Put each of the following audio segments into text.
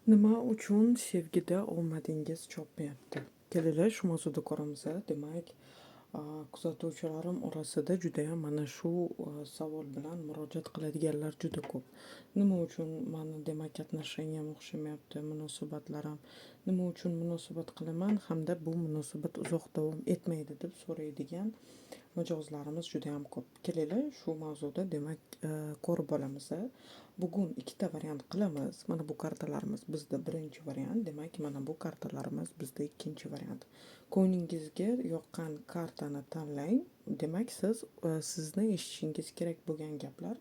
Nima uchun sevgida omadingiz chopmayapti? Kelinglar shu mavzuda ko'ramiz. Demak, kuzatuvchilarim orasida judayam mana shu savol bilan murojaat qiladiganlar juda ko'p. Nima uchun mani demak qatnashingim o'xshamayapti, munosabatlarim, nima uchun munosabat qilaman hamda bu munosabat uzoq davom etmaydi deb so'raydigan mijozlarimiz juda ham ko'p. Kelinglar shu mavzuda demak ko'rib olamiz. Bugun ikkita variant qilamiz. Mana bu kartalarimiz bizda birinchi variant, demak mana bu kartalarimiz bizda ikkinchi variant. Ko'nglingizga yoqqan kartani tanlang. Demak sizni eshitishingiz kerak bo'lgan gaplar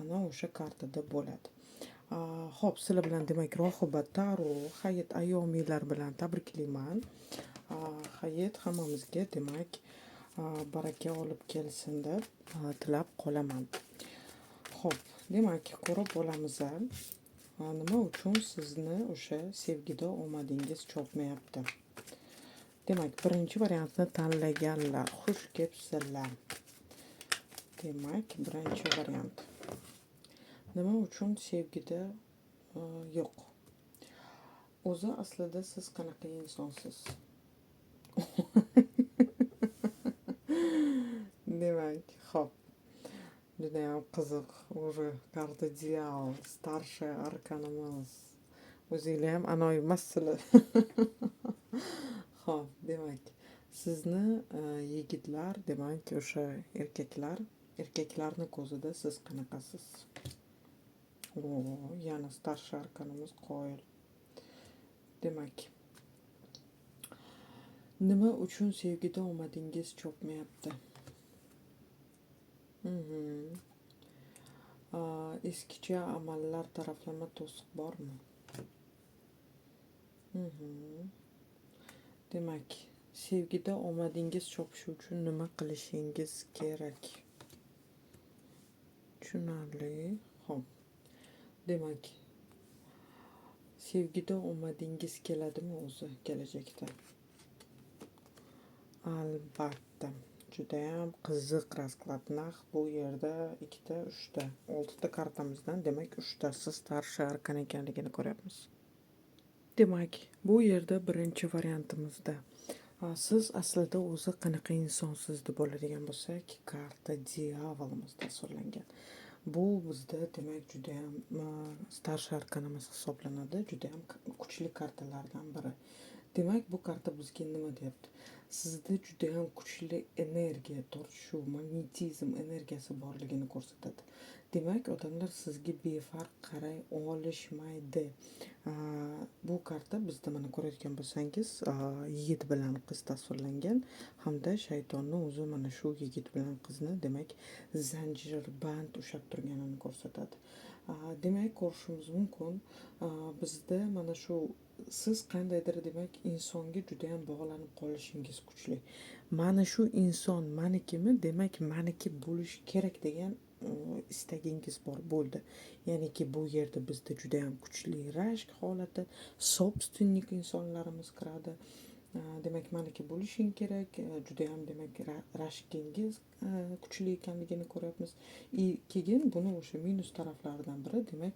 ana o'sha kartada bo'ladi. Xo'p, sizlar bilan demak Rohiba Taro Hayit ayyomiylar bilan tabriklayman. Hayit hammamizga demak baraka olib kelsin deb tilab qolaman. Xo'p, demak ko'rib olamiz. Nima uchun sizni o'sha sevgida omadingiz chopmayapti? Demak, birinchi variantni tanlaganlar xush kelibsizlar. Demak, birinchi variant. Nima uchun sevgida yo'q? O'zi aslida siz qanaqa insonsiz? Demak, xo'p. Judayam qiziq. Уже karta diyal, starshий arkanimiz. O'zinglar ham anoyi emassizlar. Xo'p, demak, sizni yigitlar, demak, o'sha erkaklarni ko'zida siz qanaqasiz? Yana starshий arkanimiz qoyil. Demak, nima uchun sevgida omadingiz chopmayapti? Eskicha amallar taraflama to'siq bormi? Demak, sevgida omadingiz chopishi uchun nima qilishingiz kerak? Tushunarli. Xo'p. Demak, sevgida omadingiz keladimi o'zi kelajakda? Albatta. Judayam qiziq rasklad. Naq bu yerda 2 ta, 3 ta, 6 ta kartamizdan demak 3 tasi starshий arkan ekanligini ko'ryapmiz. Demak, bu yerda birinchi variantimizda siz aslida o'zi qanaqa insonsiz deb oladigan bo'lsak, karta diavolimiz tasvirlangan. Bu bizda demak judayam starshий arkanimiz hisoblanadi, judayam kuchli kartalardan biri. Demak, bu karta bizga nima deyapti? Sizda judayam kuchli energiya, tortishuv, magnetizm energiyasi borligini ko'rsatadi. Demak, odamlar sizga befarq qaray olishmaydi. Bu karta bizda mana ko'rayotgan bo'lsangiz, yigit bilan qiz tasvirlangan hamda shaytonni o'zi mana shu yigit bilan qizni demak zanjirband ushlab turganini ko'rsatadi. Demak, ko'rishimiz mumkin, bizda mana shu siz qandaydir demak insonga judayam bog'lanib qolishingiz kuchli. Mana shu inson manikimi, demak maniki bo'lishi kerak degan istagingiz bor bo'ldi. Ya'niki bu yerda bizda judayam kuchli rashk holati, собственник insonlarimiz kiradi. Demak, maniki bo'lishing kerak, judayam demak rashkingiz kuchli ekanligini ko'ryapmiz. Keyin buni o'sha minus taraflaridan biri demak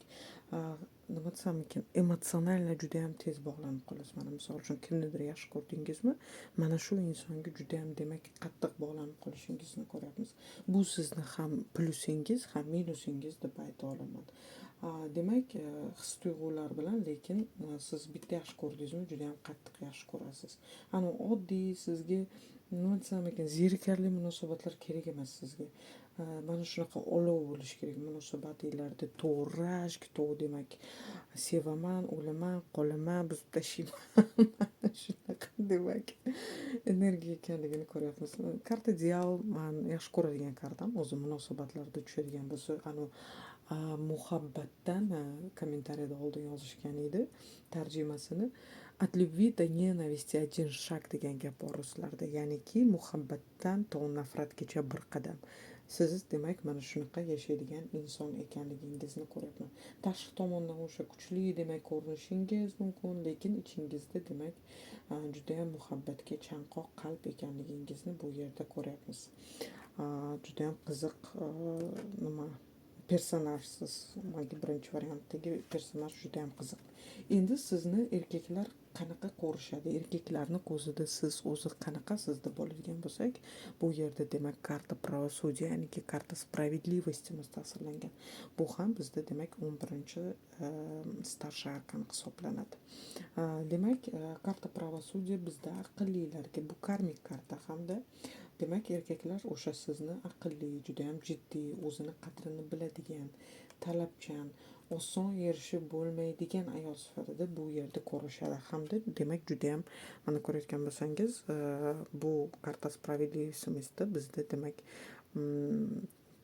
nima desam ekan, emotsionalni judayam tez bog'lanib qolasiz. Mana misol uchun kimnidir yaxshi ko'rdingizmi, mana shu insonga judayam demak qattiq bog'lanib qolishingizni ko'ryapmiz. Bu sizni ham plusingiz, ham minusingiz deb ayta olaman. Demak, his tuyg'ular bilan, lekin siz bitta yaxshi ko'rdingizmi, judayam qattiq yaxshi ko'rasiz. Oddiy sizga nima desam ekan, zerikarli munosabatlar kerak emas sizga. Mana shunaqa olov bo'lishi kerak munosabatinglarda. To rashk, to demak sevaman, o'laman, qolaman, buzib tashlayman. Shunaqa demak energiya ekanligini ko'ryapmiz. Karta diyal men yaxshi ko'radigan kartam. O'zi munosabatlarda tushadigan bo'lsa, muhabbatdan kommentariyada oldin yozishgan edi tarjimasini. От любви до ненависти один шаг degan gap bor ruslarda. Ya'niki muhabbatdan to nafratgacha bir qadam. Siz demak mana shunaqa yashaydigan inson ekanligingizni ko'ryapman. Tashqi tomondan o'sha kuchli demak ko'rinishingiz mumkin, lekin ichingizda demak judayam muhabbatga chanqoq qalb ekanligingizni bu yerda ko'ryapmiz. Judayam qiziq nima personajsiz. Menga birinchi variantdagi personaj juda ham qiziq. Endi sizni erkaklar qanaqa ko'rishadi? Erkaklarni ko'zida siz o'zi qanaqasiz deb oladigan bo'lsak, bu yerda demak karta правосудия, ya'niki karta справедливостimiz ta'sirlangan. Bu ham bizda demak 11-chi starshий arkan hisoblanadi. Demak, karta правосудия bizda aqllilarga, bu karmik karta hamda demak erkaklar o'sha sizni aqlli, juda ham jiddiy, o'zini qadrini biladigan, talabchan, oson erishib bo'lmaydigan ayol sifatida bu yerda ko'rishadi hamda demak juda ham mana ko'rayotgan bo'lsangiz, bu karta справедливостимizda bizda demak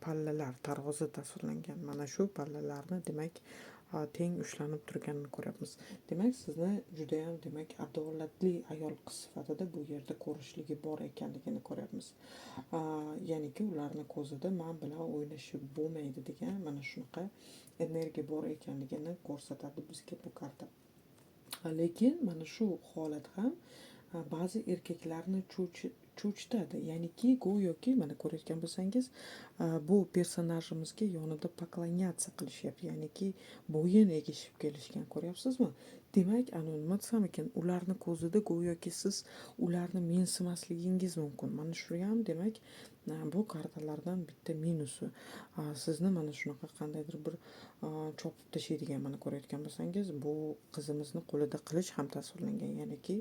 pallalar, tarozi tasvirlangan. Mana shu pallalarni demak teng ushlanib turganini ko'ryapmiz. Demak, sizni juda ham demak adolatli ayol qiz sifatida bu yerda ko'rishligi bor ekanligini ko'ryapmiz. Ya'niki ularni ko'zida men bilan o'ynashib bo'lmaydi degan mana shunaqa energiya bor ekanligini ko'rsatadi bizga bu karta. Lekin mana shu holat ham ba'zi erkaklarni cho'chitadi. Ya'niki go'yoki mana ko'rayotgan bo'lsangiz, bu personajimizga yonida поклоняться qilishyapti. Ya'niki bo'yin egishib kelishgan, ko'ryapsizmi? Demak, nima desam ekan, ularni ko'zida go'yoki siz ularni mensimasligingiz mumkin. Mana shu ham demak bu kartalardan bitta minusi. Sizni mana shunaqa qandaydir bir chopib tashlaydigan, mana ko'rayotgan bo'lsangiz, bu qizimizni qo'lida qilich ham tasvirlangan. Ya'niki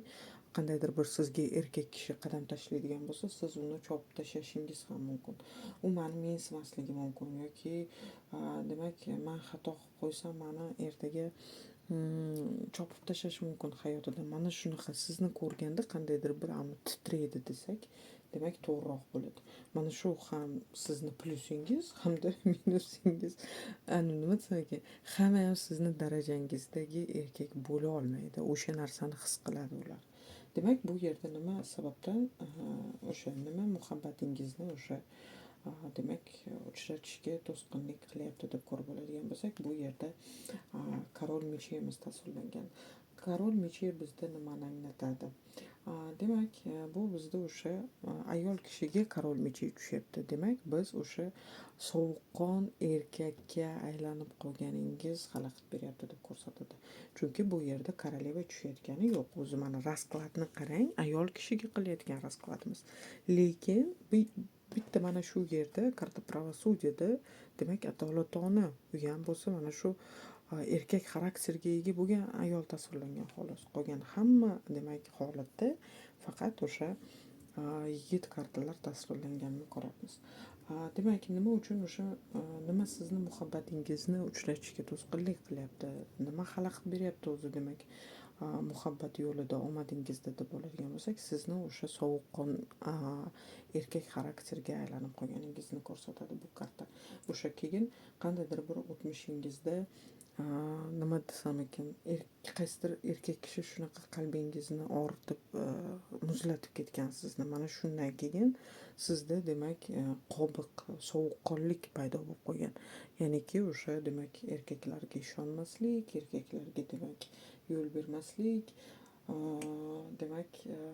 qandaydir bir sizga erkak kishi qadam tashlaydigan bo'lsa, siz uni chopib tashlashingiz ham mumkin. U meni mensimasligi mumkin yoki demak men xato qilib qo'ysam meni ertaga chopib tashlash mumkin hayotida. Mana shunaqa sizni ko'rganda qandaydir bir titraydi desak, demak to'g'riroq bo'ladi. Mana shu ham sizni plusingiz hamda minusingiz. Nima desam ekan, hamma ham sizni darajangizdagi erkak bo'la olmaydi. O'sha narsani his qiladi ular. Demak, bu yerda nima sababdan o'sha nima muhabbatingizni o'sha demak uchratishga to'sqinlik qilyapti deb ko'rib oladigan bo'lsak, bu yerda korol mechimiz tasvirlangan. Korol mechi bizda nimani anglatadi? Demak, bu bizda o'sha ayol kishiga korol mechi tushyapti. Demak, biz o'sha sovuqqon erkakka aylanib qolganingiz xalaqit beryapti deb ko'rsatadi. Chunki bu yerda koroleva tushayotgani yo'q. O'zi mana raskladni qarang, ayol kishiga qilayotgan raskladimiz. Lekin bitta mana shu yerda karta правосудияda demak adolatona bo'lgan bo'lsa, mana shu erkak xarakterga ega bo'lgan ayol tasvirlangan xolos. Qolgan hamma demak holatda faqat o'sha yigit kartalar tasvirlanganini ko'ramiz. Demak, nima uchun o'sha nima sizni muhabbatingizni uchratishga to'sqinlik qilyapti? Nima xalaqit beryapti o'zi demak muhabbat yo'lida, omadingizda deb oladigan bo'lsak, sizni o'sha sovuqqon erkak xarakterga aylanib qolganingizni ko'rsatadi bu karta. O'sha keyin qandaydir bir o'tmishingizda nima desam ekan, qaysidir erkak kishi shunaqa qalbingizni og'ritib muzlatib ketgan sizni. Mana shundan keyin sizda demak qobiq, sovuqqonlik paydo bo'lib qolgan. Ya'niki o'sha demak erkaklarga ishonmaslik, erkaklarga demak yo'l bermaslik, demak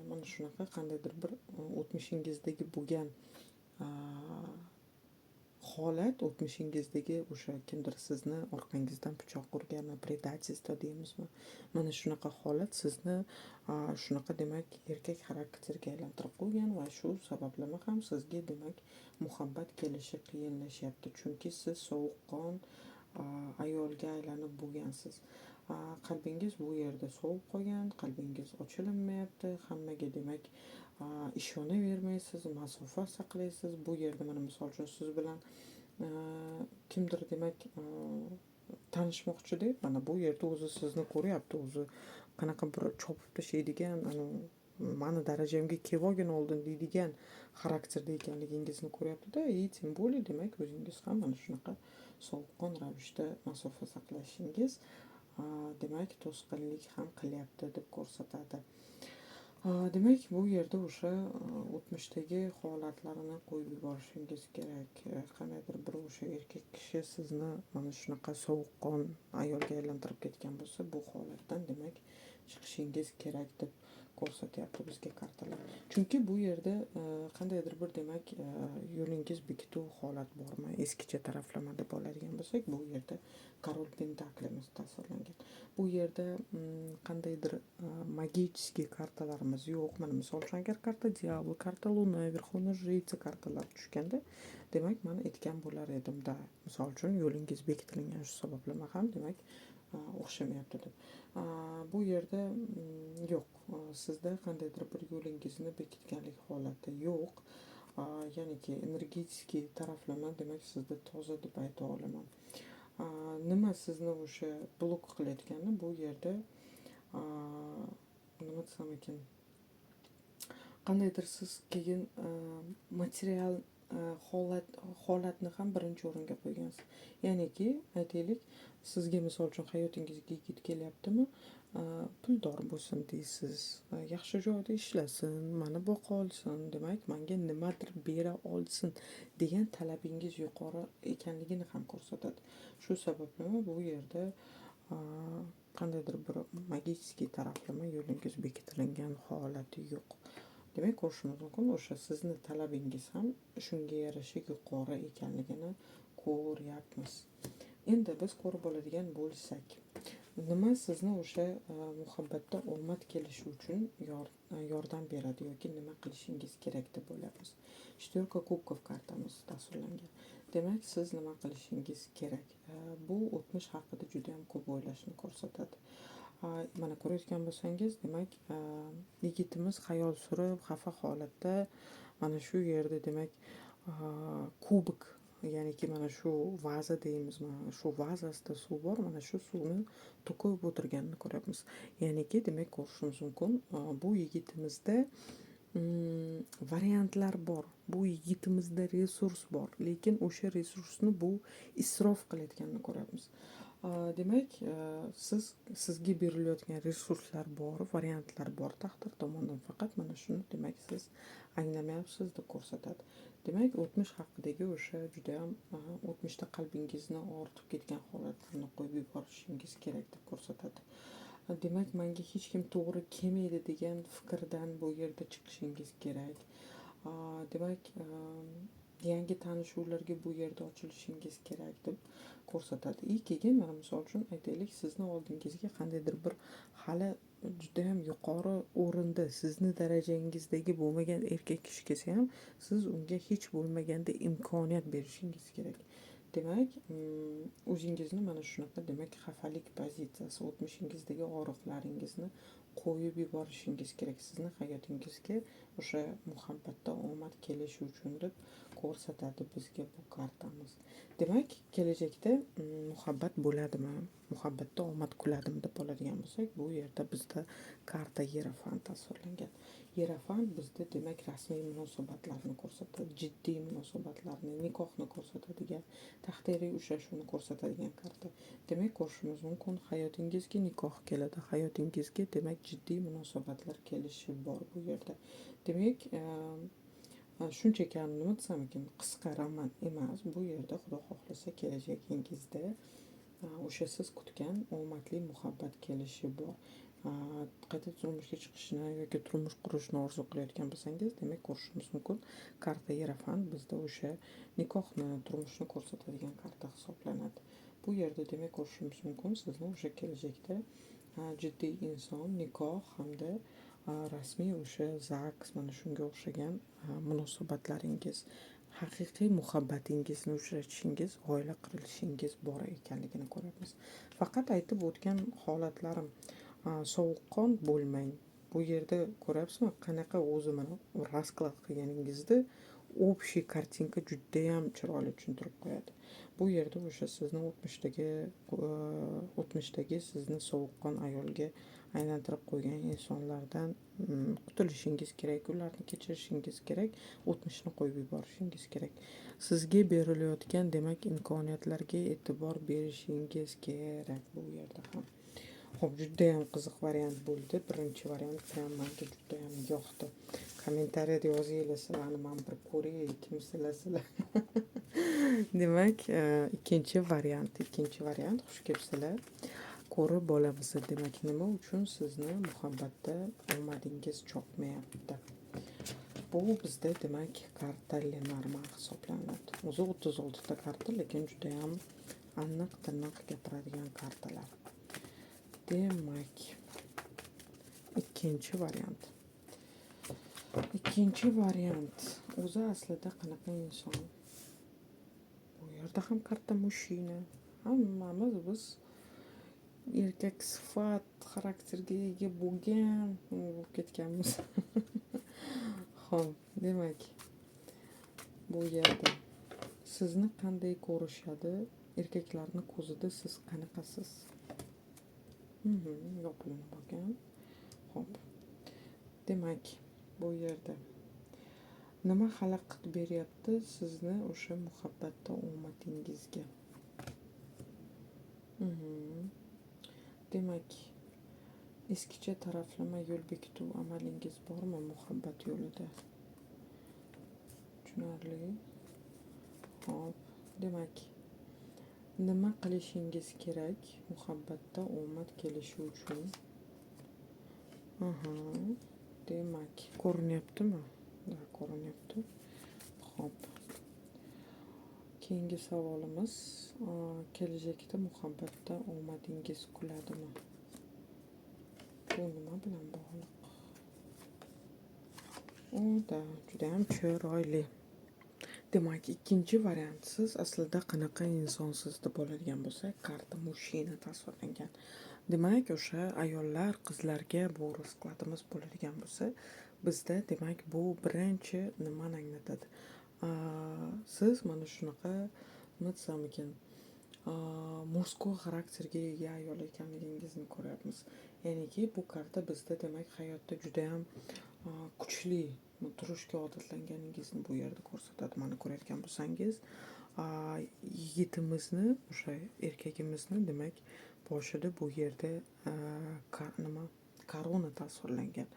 mana shunaqa qandaydir bir o'tmishingizdagi bo'lgan holat, o'tmishingizdagi o'sha kimdir sizni orqangizdan pichoq urgani, предательство deymizmi? Mana shunaqa holat sizni shunaqa demak erkak xarakterga aylantirib qo'ygan va shu sabablarni ham sizga demak muhabbat kelishi qiyinlashyapti. Chunki siz sovuqqon ayolga aylanib bo'lgansiz. Qalbingiz bu yerda sovib qolgan, qalbingiz ochilmayapti, hammaga demak ishonavermaysiz, masofa saqlaysiz. Bu yerda mana misol uchun siz bilan kimdir demak tanishmoqchi deb, mana bu yerda o'zi sizni ko'ryapti, o'zi qanaqa bir chopib tashlaydigan, mani darajamga kelib olgin oldin deydigan xarakterda ekanligingizni ko'ryapti-da, и тем более demak o'zingiz ham mana shunaqa sovuqqon ravishda masofa saqlashingiz demak to'sqinlik ham qilyapti deb ko'rsatadi. Demak, bu yerda o'sha o'tmishdagi holatlarini qo'yib yuborishingiz kerak. Qandaydir bir o'sha erkak kishi sizni mana shunaqa sovuqqon ayolga aylantirib ketgan bo'lsa, bu holatdan demak chiqishingiz kerak deb ko'rsatyapti bizga kartalar. Chunki bu yerda qandaydir bir demak yo'lingiz bekituv holat bormi, eskicha taraflama deb oladigan bo'lsak, bu yerda korol pentaklimiz tasvirlangan. Bu yerda qandaydir magiический kartalarimiz yo'q. Mana misol uchun agar karta Diablo, karta Luna, Верховный Жрица kartalar tushganda, demak men aytgan bo'lar edim-da. Misol uchun yo'lingiz bekitilgan shu sababli ham demak o'xshamayapti deb. Bu yerda yo'q. Sizda qandaydir bir yo'lingizni bekitganlik holati yo'q. Ya'niki energetik taraflama demak sizda toza deb ayta olaman. Nima sizni o'sha blok qilayotgani bu yerda nima desam ekan? Qandaydir siz keyin material holatni ham birinchi o'ringa qo'ygansiz. Ya'niki aytaylik, sizga misol uchun hayotingizga yigit kelyaptimi? Puldor bo'lsin deysiz, yaxshi joyda ishlasin, mani boqa olsin, demak menga nimadir bera olsin degan talabingiz yuqori ekanligini ham ko'rsatadi. Shu sababli bu yerda qandaydir bir magiический taraflama yo'lingiz bekitilgan holati yo'q. Demak, ko'rishimiz mumkin, o'sha sizni talabingiz ham shunga yarasha yuqori ekanligini ko'ryapmiz. Endi biz ko'rib oladigan bo'lsak, nima sizni o'sha muhabbatda omad kelishi uchun yordam beradi yoki nima qilishingiz kerak deb o'ylaymiz. Shtorka kubkov kartamiz tasvirlangan. Demak, siz nima qilishingiz kerak? Bu o'tmish haqida juda ham ko'p o'ylashni ko'rsatadi. Mana ko'rayotgan bo'lsangiz, demak, yigitimiz xayol surib, xafa holatda mana shu yerda demak kubik, ya'niki mana shu vaza deymizmi, shu vazasida suv bor, mana shu suvni to'kib o'tirganini ko'ryapmiz. Ya'niki demak ko'rishimiz mumkin, bu yigitimizda variantlar bor. Bu yigitimizda resurs bor, lekin o'sha resursni bu isrof qilayotganini ko'ryapmiz. Demak, sizga berilayotgan resurslar bor, variantlar bor taqdir tomonidan, faqat mana shuni demak siz anglamayapsiz deb ko'rsatadi. Demak, o'tmish haqidagi o'sha juda ham o'tmishda qalbingizni og'ritib ketgan holatlarni qo'yib yuborishingiz kerak deb ko'rsatadi. Demak, menga hech kim to'g'ri kelmaydi degan fikrdan bu yerda chiqishingiz kerak. Demak, yangi tanishuvlarga bu yerda ochilishingiz kerak deb ko'rsatadi. Keyin mana misol uchun aytaylik, sizni oldingizga qandaydir bir hali juda ham yuqori o'rinda sizni darajangizdagi bo'lmagan erkak kishi kelsa ham, siz unga hech bo'lmaganda imkoniyat berishingiz kerak. Demak, o'zingizni mana shunaqa demak xafalik pozitsiyasi, o'tmishingizdagi og'riqlaringizni qo'yib yuborishingiz kerak sizni hayotingizga o'sha muhabbatda omad kelishi uchun deb ko'rsatadi bizga bu kartamiz. Demak, kelajakda muhabbat bo'ladimi, muhabbatda omad kuladimi deb oladigan bo'lsak, bu yerda bizda karta Yerofant tasvirlangan. Yerofant bizda demak rasmiy munosabatlarni ko'rsatadi, jiddiy munosabatlarni, nikohni ko'rsatadigan, taqdiriy uchrashuvni ko'rsatadigan karta. Demak, ko'rishimiz mumkin, hayotingizga nikoh keladi, hayotingizga demak jiddiy munosabatlar kelishi bor bu yerda. Demak, shunchaki nima desam ekan, qisqa roman emas, bu yerda xudo xohlasa kelajagingizda o'sha siz kutgan omadli muhabbat kelishi bor. Qayta turmushga chiqishni yoki turmush qurishni orzu qilayotgan bo'lsangiz, demak ko'rishimiz mumkin, karta Yerofant bizda o'sha nikohni, turmushni ko'rsatadigan karta hisoblanadi. Bu yerda demak ko'rishimiz mumkin, sizni o'sha kelajakda jiddiy inson, nikoh hamda rasmiy o'sha ZAGS, mana shunga o'xshagan munosabatlaringiz, haqiqiy muhabbatingizni uchratishingiz, oila qurilishingiz bor ekanligini ko'ryapmiz. Faqat aytib o'tgan holatlarim, sovuqqon bo'lmang. Bu yerda ko'ryapsizmi, qanaqa o'zi mana rasklad qilganingizda общий kartinka juda ham chiroyli tushuntirib qo'yadi. Bu yerda o'sha sizni o'tmishdagi sizni sovuqqon ayolga aylantirib qo'ygan insonlardan qutulishingiz kerak, ularni kechirishingiz kerak, o'tmishni qo'yib yuborishingiz kerak. Sizga berilayotgan demak imkoniyatlarga e'tibor berishingiz kerak bu yerda ham. Xo'p, juda ham qiziq variant bo'ldi. Birinchi variant ham menga juda ham yoqdi. Kommentariyada yozinglar, sizlarni men bir ko'ray, kimsizlar. Demak, ikkinchi variant, xush kelibsizlar. ko'rib olamiz. Demak, nima uchun sizni muhabbatda omadingiz chopmayapti? Bu bizda demak karta Lenormand hisoblanadi. O'zi 36 ta karta, lekin juda ham aniq tiniq gapiradigan kartalar. Demak, ikkinchi variant. Ikkinchi variant o'zi aslida qanaqa inson? Bu yerda ham karta mushina. Hammamiz biz erkak sifat, xarakterga ega bo'lgan bo'lib ketganmiz. Xo'p, demak, bu yerda sizni qanday ko'rishadi? Erkaklarning ko'zida siz qanaqasiz? Yopilib bo'lgan. Xo'p. Demak, bu yerda nima xalaqit beryapti sizni o'sha muhabbatda omadingizga? Demak, eskicha taraflama yo'l bekituv amalingiz bormi muhabbat yo'lida? Tushunarli. Hop, demak, nima qilishingiz kerak muhabbatda omad kelishi uchun? Demak, ko'rinyaptimi? Da, ko'rinyapti. Hop. Keyingi savolimiz, kelajakda muhabbatda omadingiz kuladimi? Bu nima bilan bog'liq? Da, juda ham chiroyli. Demak, ikkinchi variant, siz aslida qanaqa insonsiz deb bo'ladigan bo'lsa, karta mushina tasvirlangan. Demak, o'sha ayollar, qizlarga bu rozkladimiz bo'ladigan bo'lsa, bizda demak bu birinchi nimani anglatadi? Siz mana shunaqa nima desam ekan, murskoy xarakterga ega ayol ekanligingizni ko'ryapmiz. Ya'niki bu karta bizda demak hayotda juda ham kuchli turishga odatlanganingizni bu yerda ko'rsatadi. Mana ko'rayotgan bo'lsangiz, yigitimizni, o'sha erkagimizni demak boshida bu yerda korona tasvirlangan.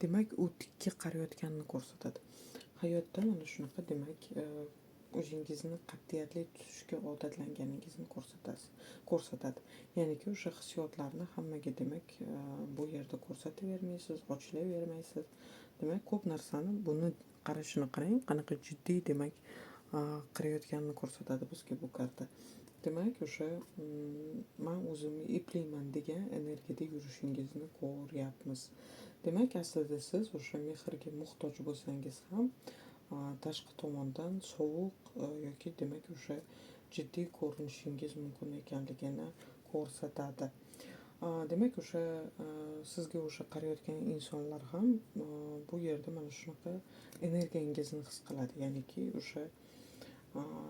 Demak, u tikka qarayotganini ko'rsatadi. Hayotda mana shunaqa demak o'zingizni qat'iyatli tutishga odatlanganingizni ko'rsatadi. Ya'niki o'sha hissiyotlarni hammaga demak bu yerda ko'rsatavermaysiz, ochilavermaysiz. Demak, ko'p narsani buni qarashini qarang, qanaqa jiddiy demak qarayotganini ko'rsatadi bizga bu karta. Demak, o'sha men o'zimni eplayman degan energiyada yurishingizni ko'ryapmiz. Demak, aslida siz o'sha mehrga muhtoj bo'lsangiz ham tashqi tomondan sovuq yoki demak o'sha jiddiy ko'rinishingiz mumkin ekanligini ko'rsatadi. Demak, o'sha sizga o'sha qarayotgan insonlar ham bu yerda mana shunaqa energiyangizni his qiladi. Ya'niki o'sha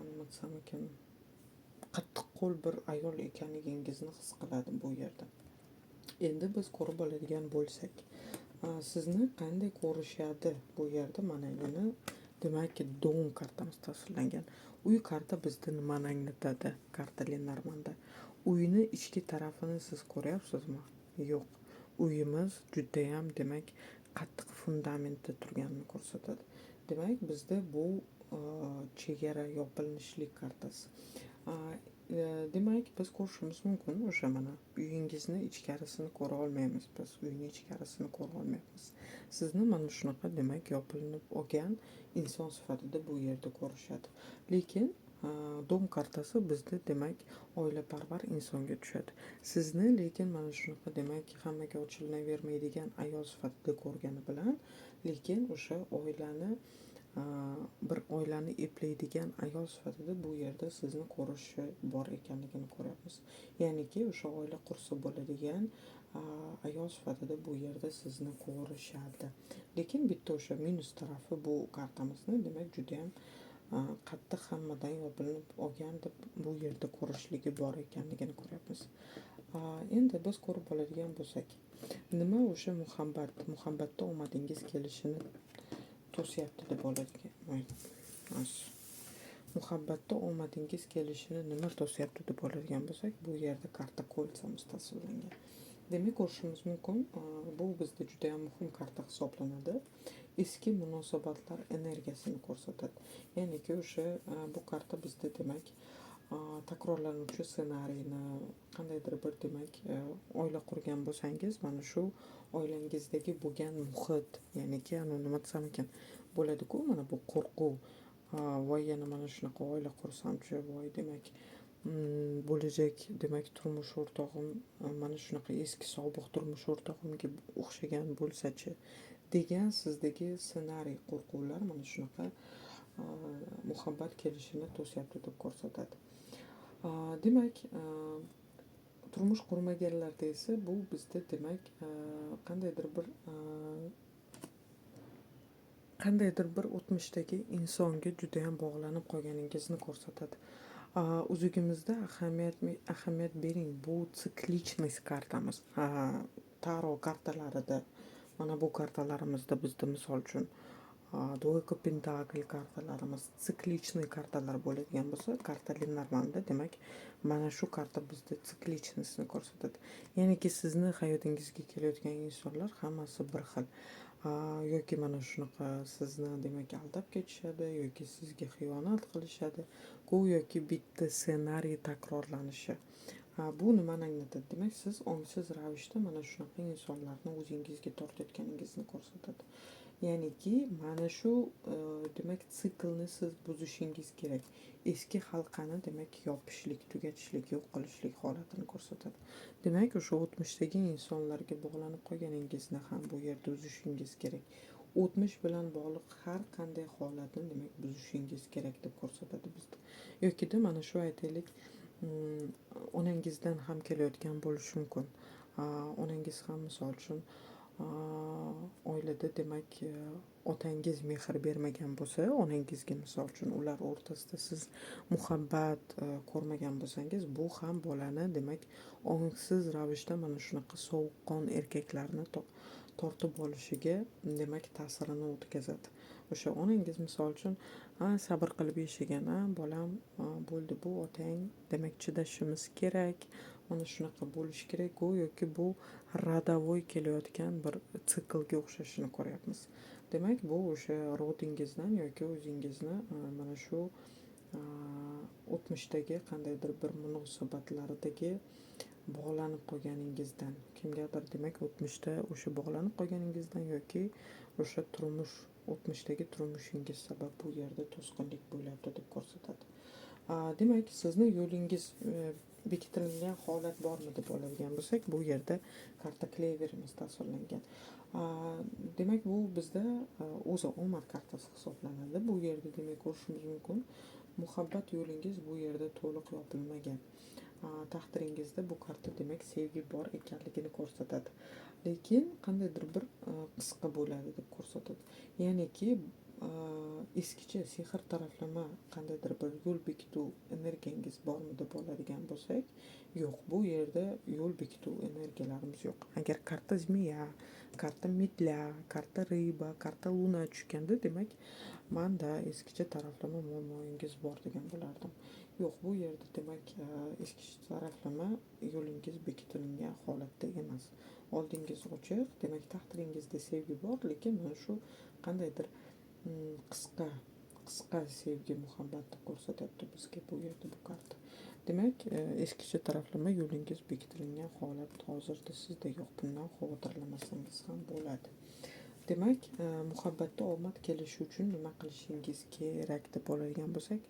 nima desam ekan, qattiqqo'l bir ayol ekanligingizni his qiladi bu yerda. Endi biz ko'rib oladigan bo'lsak, sizni qanday ko'rishadi bu yerda? Mana yana demak dom kartamiz tasvirlangan. Uy karta bizda nimani anglatadi? Karta Lenormandda. Uyni ichki tarafini siz ko'ryapsizmi? Yo'q. Uyimiz juda ham demak qattiq fundamentda turganini ko'rsatadi. Demak, bizda bu chegara yopilinishlik kartasi. Demak, biz ko'rishimiz mumkin o'sha mana uyingizni ichkarisini ko'ra olmaymiz. Biz uyni ichkarisini ko'ra olmaymiz. Sizni mana shunaqa demak yopilinib olgan inson sifatida bu yerda ko'rishadi. Lekin dom kartasi bizda demak oilaparvar insonga tushadi. Sizni lekin mana shunaqa demak hammaga ochilavermaydigan ayol sifatida ko'rgani bilan, lekin o'sha bir oilani eplaydigan ayol sifatida bu yerda sizni ko'rishi bor ekanligini ko'ryapmiz. Ya'niki o'sha oila qursa bo'ladigan ayol sifatida bu yerda sizni ko'rishadi. Lekin bitta o'sha minus tarafi bu kartamizni demak juda ham qattiq hammadan yopilinib olgan deb bu yerda ko'rishligi bor ekanligini ko'ryapmiz. Endi biz ko'rib oladigan bo'lsak, nima o'sha muhabbatda omadingiz kelishini to'syapti deb bo'ladigan. Muhabbatda omadingiz kelishini nima to'syapti deb bo'ladigan bo'lsak, bu yerda karta ko'lchamiz tasvirlangan. Demak, ko'rishimiz mumkin, bu bizda juda ham muhim karta hisoblanadi. Eski munosabatlar energiyasini ko'rsatadi. Ya'niki o'sha bu karta bizda demak takrorlanuvchi ssenariyni qandaydir bir demak oila qurgan bo'lsangiz, mana shu oilangizdagi bo'lgan muhit, ya'niki nima desam ekan bo'ladiku, mana bu qo'rquv, voy yana mana shunaqa oila qursamchi, voy demak bo'lajak demak turmush o'rtog'im mana shunaqa eski sobiq turmush o'rtog'imga o'xshagan bo'lsachi degan sizdagi ssenariy qo'rquvlar mana shunaqa muhabbat kelishini to'syapti deb ko'rsatadi. Demak, turmush qurmaganlarda esa bu bizda demak qandaydir bir o'tmishdagi insonga judayam bog'lanib qolganingizni ko'rsatadi. Uzugimizda ahamiyat bering, bu siklichность kartamiz. Taro kartalarida mana bu kartalarimizda bizda misol uchun двойка pentakel kartalarimiz siklichniy kartalar bo'ladigan bo'lsa, karta Lenormandda demak mana shu karta bizda siklichностьni ko'rsatadi. Ya'niki sizni hayotingizga kelayotgan insonlar hammasi bir xil. Yoki mana shunaqa sizni demak aldab ketishadi, yoki sizga xiyonat qilishadi, go'yoki bitta ssenariy takrorlanishi. Bu nimani anglatadi? Demak, siz ongsiz ravishda mana shunaqa insonlarni o'zingizga tortayotganingizni ko'rsatadi. Ya'niki mana shu demak siklni siz buzishingiz kerak. Eski halqani demak yopishlik, tugatishlik, yo'q qilishlik holatini ko'rsatadi. Demak, o'sha o'tmishdagi insonlarga bog'lanib qolganingizni ham bu yerda uzishingiz kerak. O'tmish bilan bog'liq har qanday holatni demak buzishingiz kerak deb ko'rsatadi bizda. Yokida mana shu aytaylik, onangizdan ham kelayotgan bo'lishi mumkin. Onangiz ham misol uchun oilada demak otangiz mehr bermagan bo'lsa, onangizga misol uchun ular o'rtasida siz muhabbat ko'rmagan bo'lsangiz, bu ham bolani demak ongsiz ravishda mana shunaqa sovuqqon erkaklarni tortib olishiga demak ta'sirini o'tkazadi. O'sha onangiz misol uchun sabr qilib yashagan, bolam bo'ldi, bu otang, demak chidashimiz kerak, mana shunaqa bo'lishi kerak, go'yoki bu radavoy kelayotgan bir siklga o'xshashini ko'ryapmiz. Demak, bu o'sha rodingizdan yoki o'zingizni mana shu o'tmishdagi qandaydir bir munosabatlardagi bog'lanib qolganingizdan, kimgadir demak o'tmishda o'sha bog'lanib qolganingizdan yoki o'sha o'tmishdagi turmushingiz sabab bu yerda to'sqinlik bo'lyapti deb ko'rsatadi. Demak, sizni yo'lingiz bekitilgan holat bormi deb oladigan bo'lsak, bu yerda karta kleverimiz tasvirlangan. Demak, bu bizda o'zi omad kartasi hisoblanadi. Bu yerda demak ko'rishimiz mumkin, muhabbat yo'lingiz bu yerda to'liq yopilmagan. Taqdiringizda bu karta demak sevgi bor ekanligini ko'rsatadi. Lekin qandaydir bir qisqa bo'ladi deb ko'rsatadi. Ya'niki eskicha sehr taraflama qandaydir bir yo'l bekituv energiyangiz bormi deb oladigan bo'lsak, yo'q, bu yerda yo'l bekituv energiyalarimiz yo'q. Agar karta zmiya, karta metla, karta ryba, karta luna tushganda, demak manda eskicha taraflama muammoyingiz bor degan bo'lardim. Yo'q, bu yerda demak eskicha taraflama yo'lingiz bekitilgan holatda emas. Oldingiz ochiq, demak taqdiringizda sevgi bor, lekin mana shu qandaydir qisqa sevgi, muhabbatni ko'rsatyapti bizga bu yerda bu karta. Demak, eskicha taraflama yo'lingiz bekitilgan holat hozirda sizda yo'q. Bundan xavotirlamasangiz ham bo'ladi. Demak, muhabbatda omad kelishi uchun nima qilishingiz kerak deb oladigan bo'lsak,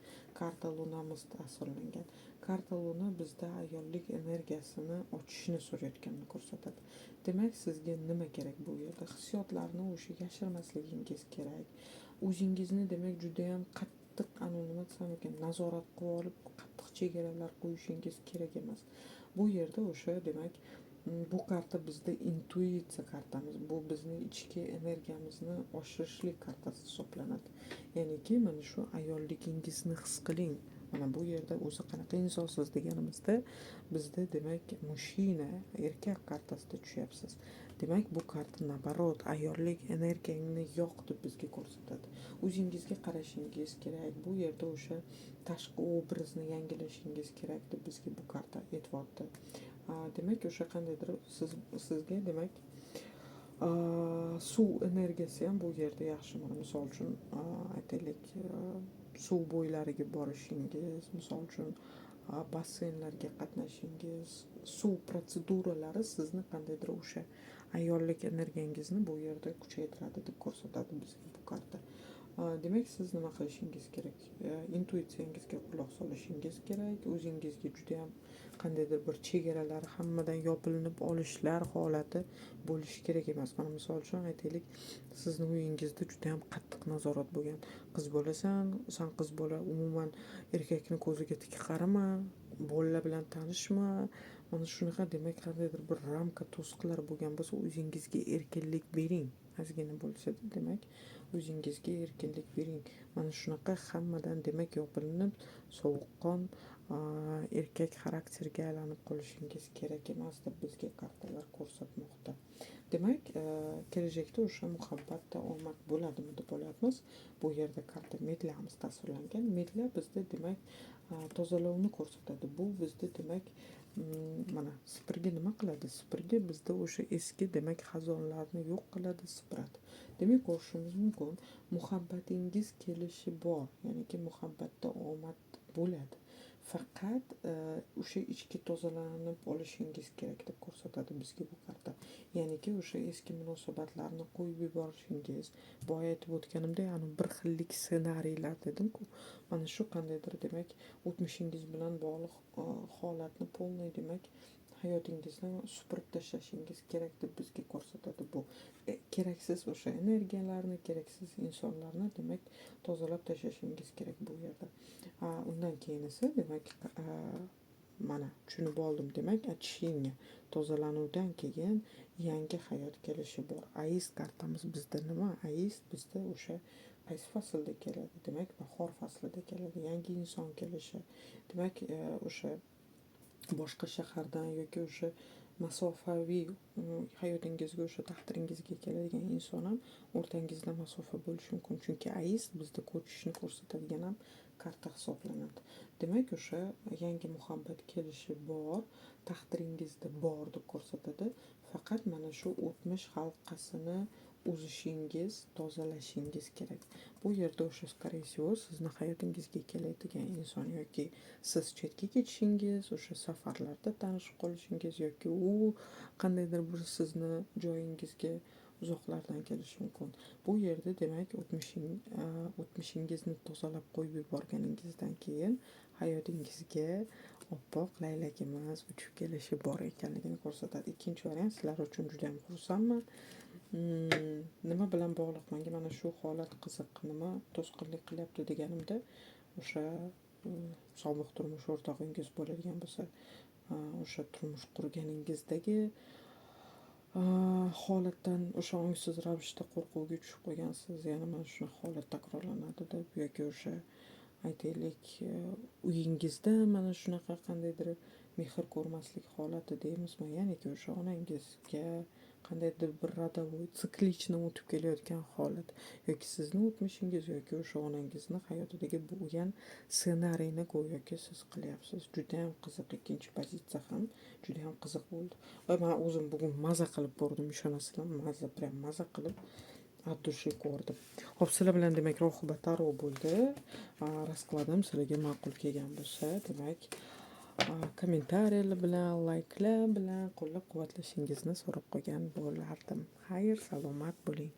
karta lunamiz tasvirlangan. Karta luna bizda ayollik energiyasini ochishni so'rayotganini ko'rsatadi. Demak, sizga nima kerak bu yerda? Hissiyotlarni o'sha yashirmasligingiz kerak. O'zingizni demak juda ham qattiq nima desam ekan, nazorat qilib olib, qattiq chegaralar qo'yishingiz kerak emas. Bu yerda o'sha demak bu karta bizda intuitsiya kartamiz. Bu bizni ichki energiyamizni oshirishlik kartasi hisoblanadi. Ya'niki mana shu ayolligingizni his qiling. Mana bu yerda o'zi qanaqa insonsiz deganimizda bizda demak mushina, erkak kartasida tushyapsiz. Demak, bu karta nabarot ayollik energiyangni yo'q deb bizga ko'rsatadi. O'zingizga qarashingiz kerak. Bu yerda o'sha tashqi obrazni yangilashingiz kerak deb bizga bu karta aytibdi. Demak, o'sha qandaydir sizga demak suv energiyasi ham bu yerda yaxshi. Mana misol uchun aytaylik, suv bo'ylariga borishingiz, misol uchun basseynlarga qatnashishingiz, suv protseduralari sizni qandaydir o'sha ayollik energiyangizni bu yerda kuchaytiradi deb ko'rsatadi bizga bu karta. Demak, siz nima qilishingiz kerak? Intuitsiyangizga quloq solishingiz kerak. O'zingizga juda ham qandaydir bir chegaralar hammadan yopilinib olishlar holati bo'lishi kerak emas. Mana misol uchun aytaylik, sizni uyingizda juda ham qattiq nazorat bo'lgan. Qiz bo'lasan, san qiz bola, umuman erkakni ko'ziga tik qarama, bolalar bilan tanishma. Mana shunaqa, demak, qandaydir bir ramka to'siqlar bo'lgan bo'lsa, o'zingizga erkinlik bering. Ozgina bo'lsa, demak, o'zingizga erkinlik bering. Mana shunaqa hammadan, demak, yopilinib, sovuqqon erkak xarakterga aylanib qolishingiz kerak emas deb bizga kartalar ko'rsatmoqda. Demak, kelajakda o'sha muhabbatda omad bo'ladimi deb olyapmiz. Bu yerda karta medlamiz tasvirlangan. Medla bizda, demak, tozalovni ko'rsatadi. Bu bizda, demak, mana spirga nima qiladi? Spirga bizda o'sha eski, demak, xazonlarni yo'q qiladi, sipiradi. Demak, ko'rishimiz mumkin, muhabbatingiz kelishi bor, ya'niki muhabbatda omad bo'ladi. Faqat o'sha ichki tozalanib olishingiz kerak deb ko'rsatadi bizga bu karta. Ya'niki o'sha eski munosabatlarni qo'yib yuborishingiz, boya aytib o'tganimdek, bir xillik ssenariylar dedim-ku. Mana shu qandaydir, demak, o'tmishingiz bilan bog'liq holatni polniy, demak, hayotingizdan supurib tashlashingiz kerak deb bizga ko'rsatadi bu. Keraksiz o'sha energiyalarni, keraksiz insonlarni, demak, tozalab tashlashingiz kerak bu yerda. Undan keyin esa, demak, mana tushunib oldim, demak, очищение, tozalanuvdan keyin yangi hayot kelishi bor. Aist kartamiz bizda nima? Aist bizda o'sha qaysi faslda keladi? Demak, bahor faslida keladi. Yangi inson kelishi. Demak, o'sha boshqa shahardan yoki o'sha masofaviy hayotingizga, o'sha taqdiringizga keladigan inson ham o'rtangizda masofa bo'lishi mumkin. Chunki aist bizda ko'chishni ko'rsatadigan ham karta hisoblanadi. Demak, o'sha yangi muhabbat kelishi bor, taqdiringizda bor deb ko'rsatadi. Faqat mana shu o'tmish halqasini uzishingiz, tozalashingiz kerak. Bu yerda o'sha, скорее всего, sizni hayotingizga keladigan inson yoki siz chetga ketishingiz, o'sha safarlarda tanishib qolishingiz yoki u qandaydir bir sizni joyingizga uzoqlardan kelishi mumkin. Bu yerda, demak, o'tmishingizni tozalab qo'yib yuborganingizdan keyin hayotingizga oppoq laylagimiz uchib kelishi bor ekanligini ko'rsatadi. Ikkinchi variant sizlar uchun juda ham xursandman. Nima bilan bog'liq menga mana shu holat qiziq, nima to'sqinlik qilyapti deganimda, o'sha sobiq turmush o'rtog'ingiz bo'ladigan bo'lsa, o'sha turmush qurganingizdagi holatdan o'sha ongsiz ravishda qo'rquvga tushib qo'ygansiz, yana mana shu holat takrorlanadi deb, yoki o'sha aytaylik, uyingizda mana shunaqa qandaydir mehr ko'rmaslik holati deymizmi, ya'niki o'sha onangizga qandaydir bir родовой siklichni o'tib kelayotgan holat, yoki sizni o'tmishingiz yoki o'sha onangizni hayotidagi bo'lgan ssenariyni go'yoki siz qilyapsiz. Juda ham qiziq, ikkinchi pozitsiya ham juda ham qiziq bo'ldi. Va men o'zim bugun maza qilib ko'rdim, ishonasizlarmi? Prям maza qilib от души ko'rdim. Xo'p, sizlar bilan, demak, Rohiba Taro bo'ldi. Raskladim sizlarga ma'qul kelgan bo'lsa, demak, kommentariyalar bilan, layklar bilan qo'llab-quvvatlashingizni so'rab qolgan bo'lardim. Xayr, salomat bo'ling.